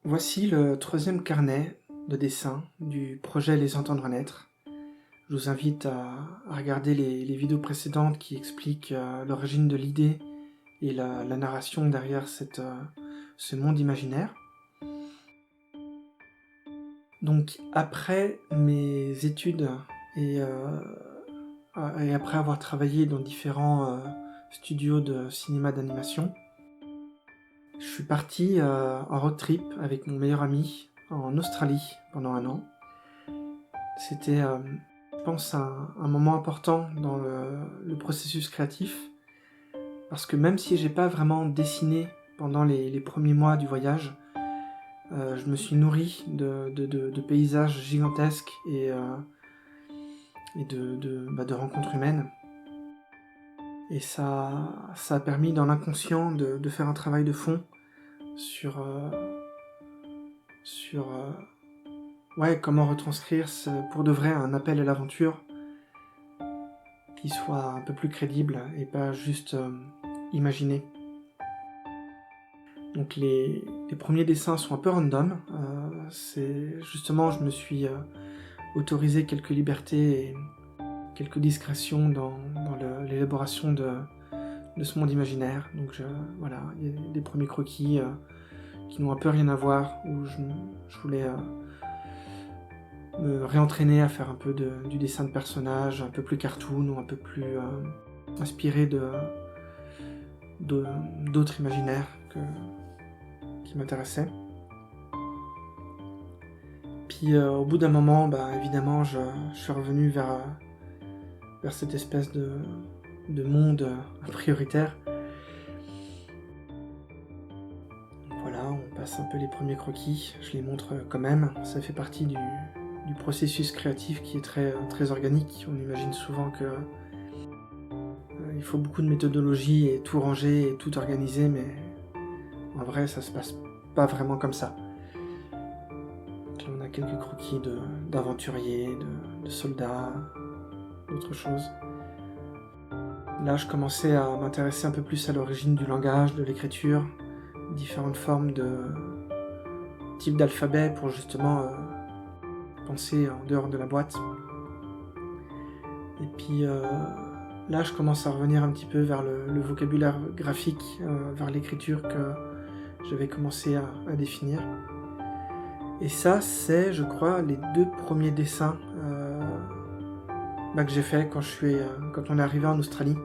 Voici le troisième carnet de dessin du projet Les Entendre Naître. Je vous invite à regarder les vidéos précédentes qui expliquent l'origine de l'idée et la narration derrière ce monde imaginaire. Donc après mes études et après avoir travaillé dans différents studios de cinéma d'animation, je suis parti en road trip avec mon meilleur ami en Australie pendant 1 an. C'était, je pense, un moment important dans le processus créatif, parce que même si j'ai pas vraiment dessiné pendant les premiers mois du voyage, je me suis nourri de paysages gigantesques et de rencontres humaines. Et ça a permis dans l'inconscient de faire un travail de fond sur comment retranscrire pour de vrai un appel à l'aventure qui soit un peu plus crédible et pas juste imaginé. Donc les premiers dessins sont un peu random. C'est justement, je me suis autorisé quelques libertés et quelques discrétions dans l'élaboration de ce monde imaginaire. Donc voilà, il y a des premiers croquis qui n'ont un peu rien à voir, où je voulais me réentraîner à faire un peu du dessin de personnages, un peu plus cartoon ou un peu plus inspiré d'autres imaginaires qui m'intéressaient. Puis au bout d'un moment, évidemment, je suis revenu vers cette espèce de monde prioritaire. Voilà, on passe un peu les premiers croquis, je les montre quand même, ça fait partie du processus créatif qui est très organique. On imagine souvent que il faut beaucoup de méthodologie et tout ranger et tout organiser, mais en vrai ça se passe pas vraiment comme ça. Donc là on a quelques croquis d'aventuriers, de soldats, d'autres choses. Là je commençais à m'intéresser un peu plus à l'origine du langage, de l'écriture, différentes formes de types d'alphabet pour justement penser en dehors de la boîte. Et puis là, je commence à revenir un petit peu vers le vocabulaire graphique, vers l'écriture que j'avais commencé à définir. Et ça, c'est, je crois, les 2 premiers dessins que j'ai fait quand on est arrivé en Australie.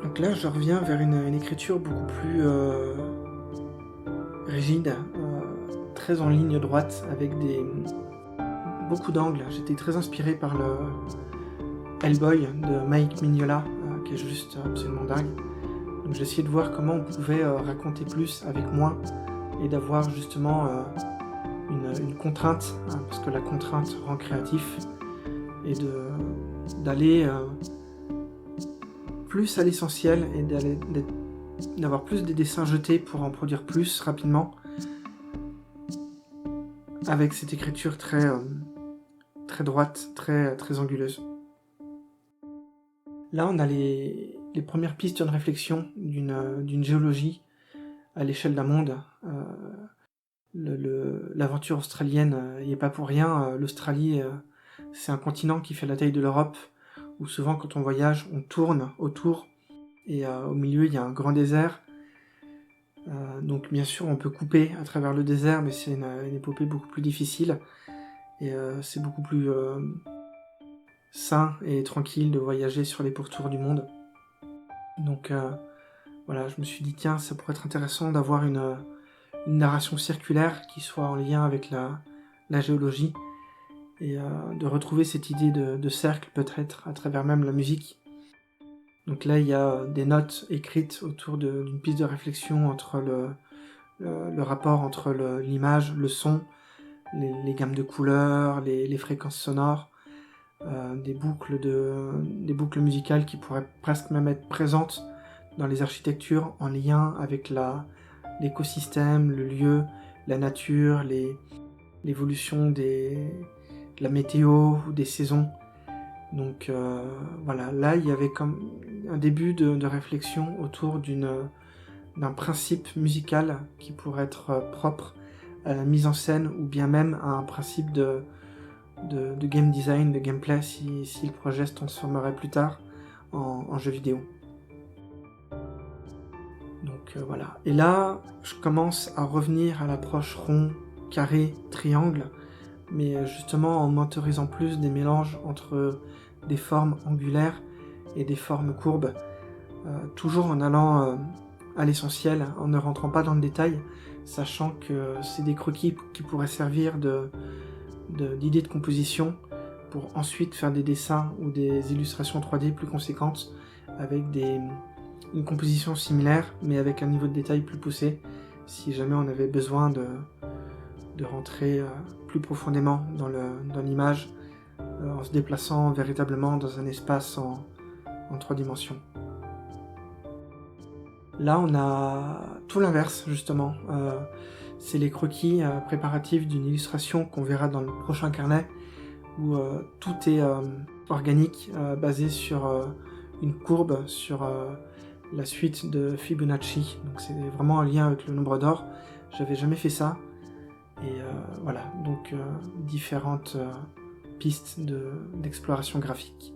Donc là, je reviens vers une écriture beaucoup plus rigide, très en ligne droite, avec beaucoup d'angles. J'étais très inspiré par le Hellboy de Mike Mignola, qui est juste absolument dingue. Donc j'ai essayé de voir comment on pouvait raconter plus avec moins et d'avoir justement une contrainte, hein, parce que la contrainte rend créatif, et d'aller plus à l'essentiel et d'avoir plus des dessins jetés pour en produire plus rapidement, avec cette écriture très droite, très anguleuse. Là, on a les premières pistes de réflexion d'une géologie à l'échelle d'un monde. L'aventure australienne y est pas pour rien. L'Australie, c'est un continent qui fait la taille de l'Europe, où souvent quand on voyage, on tourne autour, et au milieu, il y a un grand désert. Donc bien sûr, on peut couper à travers le désert, mais c'est une épopée beaucoup plus difficile, et c'est beaucoup plus sain et tranquille de voyager sur les pourtours du monde. Donc voilà, je me suis dit, tiens, ça pourrait être intéressant d'avoir une narration circulaire qui soit en lien avec la géologie, et de retrouver cette idée de cercle peut-être à travers même la musique. Donc là, il y a des notes écrites autour d'une piste de réflexion entre le rapport entre l'image, le son, les gammes de couleurs, les fréquences sonores, des boucles musicales qui pourraient presque même être présentes dans les architectures en lien avec l'écosystème, le lieu, la nature, l'évolution de la météo ou des saisons. Donc voilà, là il y avait comme un début de réflexion autour d'un principe musical qui pourrait être propre à la mise en scène ou bien même à un principe de game design, de gameplay si le projet se transformerait plus tard en jeu vidéo. Donc voilà. Et là, je commence à revenir à l'approche rond, carré, triangle, mais justement en m'autorisant plus des mélanges entre des formes angulaires et des formes courbes, toujours en allant à l'essentiel, en ne rentrant pas dans le détail, sachant que c'est des croquis qui pourraient servir d'idées de composition pour ensuite faire des dessins ou des illustrations 3D plus conséquentes avec une composition similaire mais avec un niveau de détail plus poussé si jamais on avait besoin de rentrer plus profondément dans l'image en se déplaçant véritablement dans un espace en 3 dimensions. Là, on a tout l'inverse, justement. C'est les croquis préparatifs d'une illustration qu'on verra dans le prochain carnet, où tout est organique, basé sur une courbe, sur la suite de Fibonacci. Donc c'est vraiment un lien avec le nombre d'or. J'avais jamais fait ça. Et voilà, donc différentes pistes d'exploration graphique.